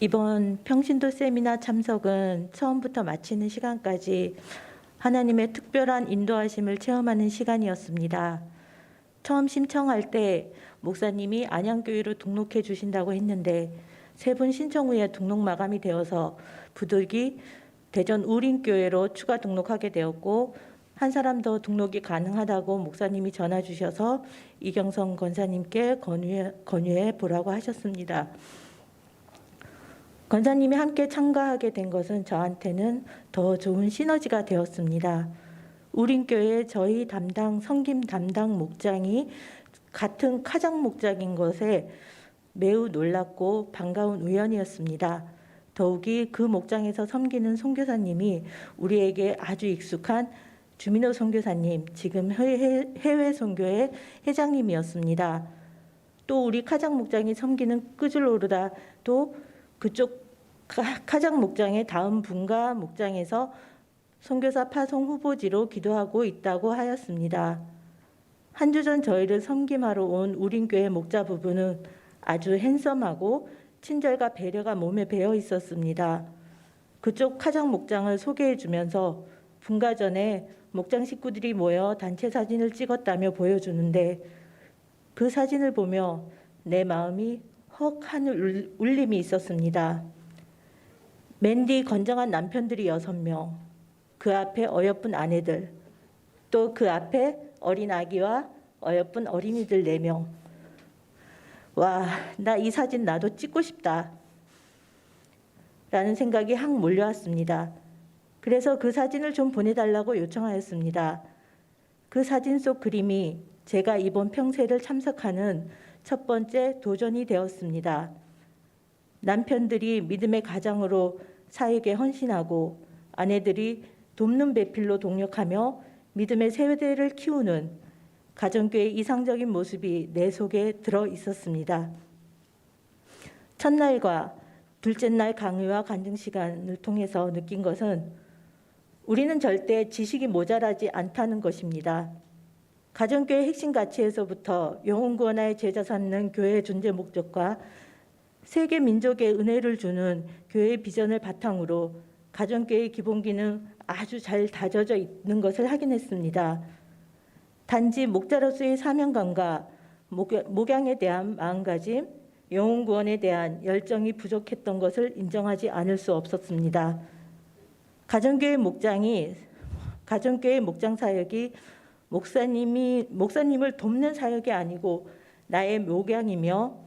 이번 평신도 세미나 참석은 처음부터 마치는 시간까지 하나님의 특별한 인도하심을 체험하는 시간이었습니다. 처음 신청할 때 목사님이 안양교회로 등록해 주신다고 했는데 세 분 신청 후에 등록 마감이 되어서 부득이 대전 우린교회로 추가 등록하게 되었고, 한 사람 더 등록이 가능하다고 목사님이 전화 주셔서 이경성 권사님께 권유해 보라고 하셨습니다. 권사님이 함께 참가하게 된 것은 저한테는 더 좋은 시너지가 되었습니다. 우린교회 저희 섬김 담당 목장이 같은 카장 목장인 것에 매우 놀랍고 반가운 우연이었습니다. 더욱이 그 목장에서 섬기는 선교사님이 우리에게 아주 익숙한 주민호 선교사님, 지금 해외 선교회 회장님이었습니다. 또 우리 카장 목장이 섬기는 끄줄로르다도 그쪽 카장 목장의 다음 분가 목장에서 선교사 파송 후보지로 기도하고 있다고 하였습니다. 한 주 전 저희를 섬김하러 온 우린교회 목자 부부는 아주 핸섬하고 친절과 배려가 몸에 배어 있었습니다. 그쪽 카장 목장을 소개해 주면서 분가 전에 목장 식구들이 모여 단체 사진을 찍었다며 보여주는데 그 사진을 보며 내 마음이 헉 하는 울림이 있었습니다. 맨 뒤 건장한 남편들이 6명, 그 앞에 어여쁜 아내들, 또 그 앞에 어린 아기와 어여쁜 어린이들 4명. 와, 나 이 사진 나도 찍고 싶다 라는 생각이 확 몰려왔습니다. 그래서 그 사진을 좀 보내달라고 요청하였습니다. 그 사진 속 그림이 제가 이번 평세를 참석하는 첫 번째 도전이 되었습니다. 남편들이 믿음의 가장으로 사역에 헌신하고 아내들이 돕는 배필로 동력하며 믿음의 세대를 키우는 가정교회의 이상적인 모습이 내 속에 들어 있었습니다. 첫날과 둘째 날 강의와 간증 시간을 통해서 느낀 것은 우리는 절대 지식이 모자라지 않다는 것입니다. 가정교회 핵심 가치에서부터 영혼 구원하여 제자 삼는 교회의 존재 목적과 세계 민족의 은혜를 주는 교회의 비전을 바탕으로 가정교회의 기본 기능 아주 잘 다져져 있는 것을 확인했습니다. 단지 목자로서의 사명감과 목양에 대한 마음가짐, 영혼 구원에 대한 열정이 부족했던 것을 인정하지 않을 수 없었습니다. 가정교회 목장 사역이 목사님을 돕는 사역이 아니고 나의 목양이며,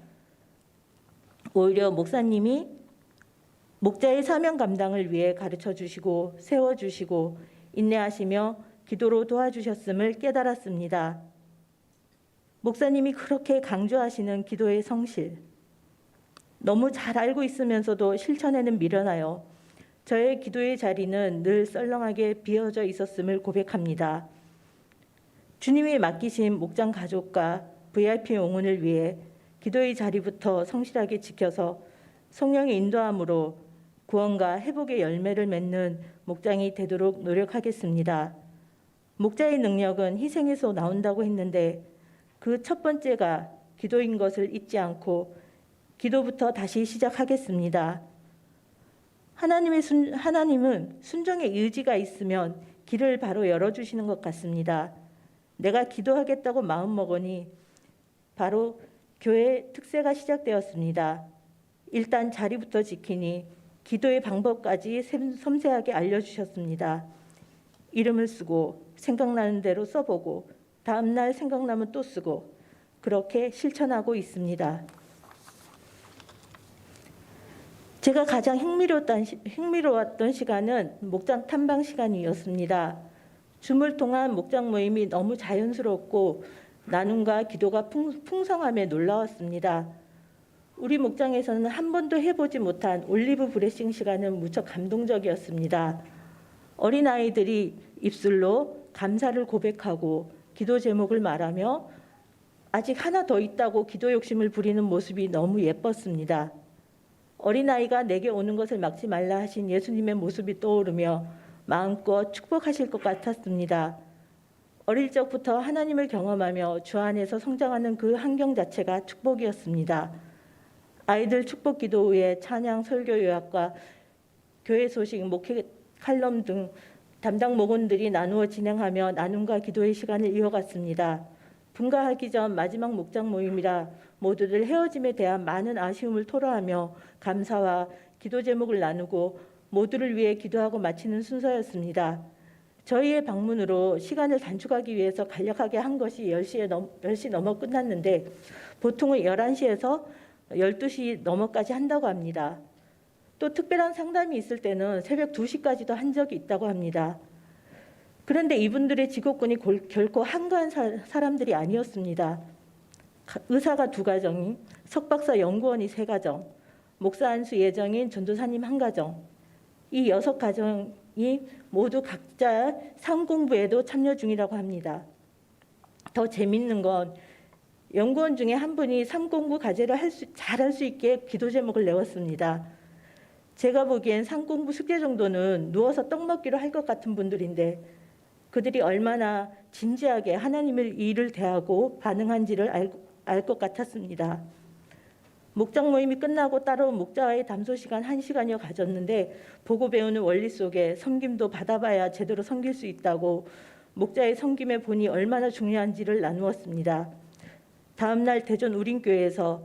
오히려 목사님이 목자의 사명 감당을 위해 가르쳐 주시고 세워 주시고 인내하시며 기도로 도와주셨음을 깨달았습니다. 목사님이 그렇게 강조하시는 기도의 성실, 너무 잘 알고 있으면서도 실천에는 미련하여 저의 기도의 자리는 늘 썰렁하게 비어져 있었음을 고백합니다. 주님이 맡기신 목장 가족과 VIP 영혼을 위해 기도의 자리부터 성실하게 지켜서 성령의 인도함으로 구원과 회복의 열매를 맺는 목장이 되도록 노력하겠습니다. 목자의 능력은 희생에서 나온다고 했는데 그 첫 번째가 기도인 것을 잊지 않고 기도부터 다시 시작하겠습니다. 하나님은 순종의 의지가 있으면 길을 바로 열어주시는 것 같습니다. 내가 기도하겠다고 마음먹으니 바로 교회의 특세가 시작되었습니다. 일단 자리부터 지키니 기도의 방법까지 섬세하게 알려주셨습니다. 이름을 쓰고 생각나는 대로 써보고 다음 날 생각나면 또 쓰고 그렇게 실천하고 있습니다. 제가 가장 흥미로웠던 시간은 목장 탐방 시간이었습니다. 줌을 통한 목장 모임이 너무 자연스럽고 나눔과 기도가 풍성함에 놀라웠습니다. 우리 목장에서는 한 번도 해보지 못한 올리브 브레싱 시간은 무척 감동적이었습니다. 어린아이들이 입술로 감사를 고백하고 기도 제목을 말하며 아직 하나 더 있다고 기도 욕심을 부리는 모습이 너무 예뻤습니다. 어린아이가 내게 오는 것을 막지 말라 하신 예수님의 모습이 떠오르며 마음껏 축복하실 것 같았습니다. 어릴 적부터 하나님을 경험하며 주 안에서 성장하는 그 환경 자체가 축복이었습니다. 아이들 축복 기도 후에 찬양, 설교 요약과 교회 소식, 목회 칼럼 등 담당 목원들이 나누어 진행하며 나눔과 기도의 시간을 이어갔습니다. 분가하기 전 마지막 목장 모임이라 모두들 헤어짐에 대한 많은 아쉬움을 토로하며 감사와 기도 제목을 나누고 모두를 위해 기도하고 마치는 순서였습니다. 저희의 방문으로 시간을 단축하기 위해서 간략하게 한 것이 10시 넘어 끝났는데 보통은 11시에서 12시 넘어까지 한다고 합니다. 또 특별한 상담이 있을 때는 새벽 2시까지도 한 적이 있다고 합니다. 그런데 이분들의 직업군이 결코 한가한 사람들이 아니었습니다. 의사가 2가정, 석박사 연구원이 3가정, 목사 안수 예정인 전도사님 1가정, 이 6가정이 모두 각자 삶 공부에도 참여 중이라고 합니다. 더 재밌는 건 연구원 중에 한 분이 삶 공부 과제를 잘할 수 있게 기도 제목을 내었습니다. 제가 보기엔 삶 공부 숙제 정도는 누워서 떡 먹기로 할 것 같은 분들인데 그들이 얼마나 진지하게 하나님의 일을 대하고 반응한지를 알 것 같았습니다. 목장 모임이 끝나고 따로 목자와의 담소 시간 1시간여 가졌는데 보고 배우는 원리 속에 섬김도 받아봐야 제대로 섬길 수 있다고 목자의 섬김의 본이 얼마나 중요한지를 나누었습니다. 다음 날 대전 우린교회에서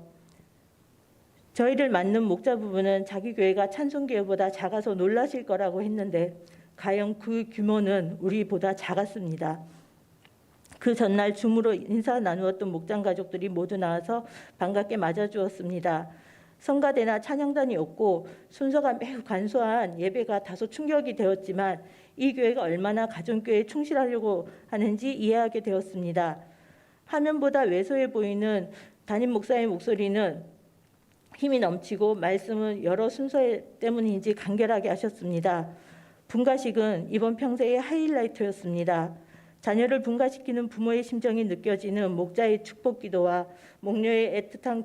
저희를 맡는 목자 부부는 자기 교회가 찬송교회보다 작아서 놀라실 거라고 했는데 과연 그 규모는 우리보다 작았습니다. 그 전날 줌으로 인사 나누었던 목장 가족들이 모두 나와서 반갑게 맞아주었습니다. 성가대나 찬양단이 없고 순서가 매우 간소한 예배가 다소 충격이 되었지만 이 교회가 얼마나 가정교회에 충실하려고 하는지 이해하게 되었습니다. 화면보다 왜소해 보이는 담임 목사의 목소리는 힘이 넘치고 말씀은 여러 순서 때문인지 간결하게 하셨습니다. 분가식은 이번 평생의 하이라이트였습니다. 자녀를 분가시키는 부모의 심정이 느껴지는 목자의 축복 기도와 목녀의 애틋한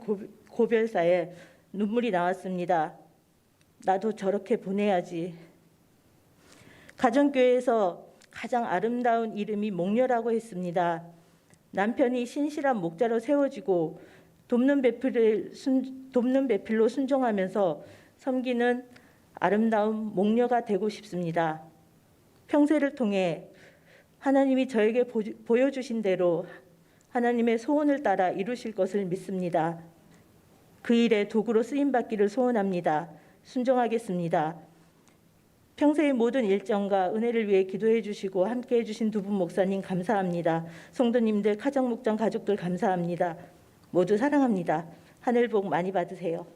고별사에 눈물이 나왔습니다. 나도 저렇게 보내야지. 가정교회에서 가장 아름다운 이름이 목녀라고 했습니다. 남편이 신실한 목자로 세워지고 돕는 배필로 순종하면서 섬기는 아름다운 목녀가 되고 싶습니다. 평생을 통해 하나님이 저에게 보여주신 대로 하나님의 소원을 따라 이루실 것을 믿습니다. 그 일에 도구로 쓰임받기를 소원합니다. 순종하겠습니다. 평소의 모든 일정과 은혜를 위해 기도해 주시고 함께해 주신 두 분 목사님 감사합니다. 성도님들, 가정목장 가족들 감사합니다. 모두 사랑합니다. 하늘 복 많이 받으세요.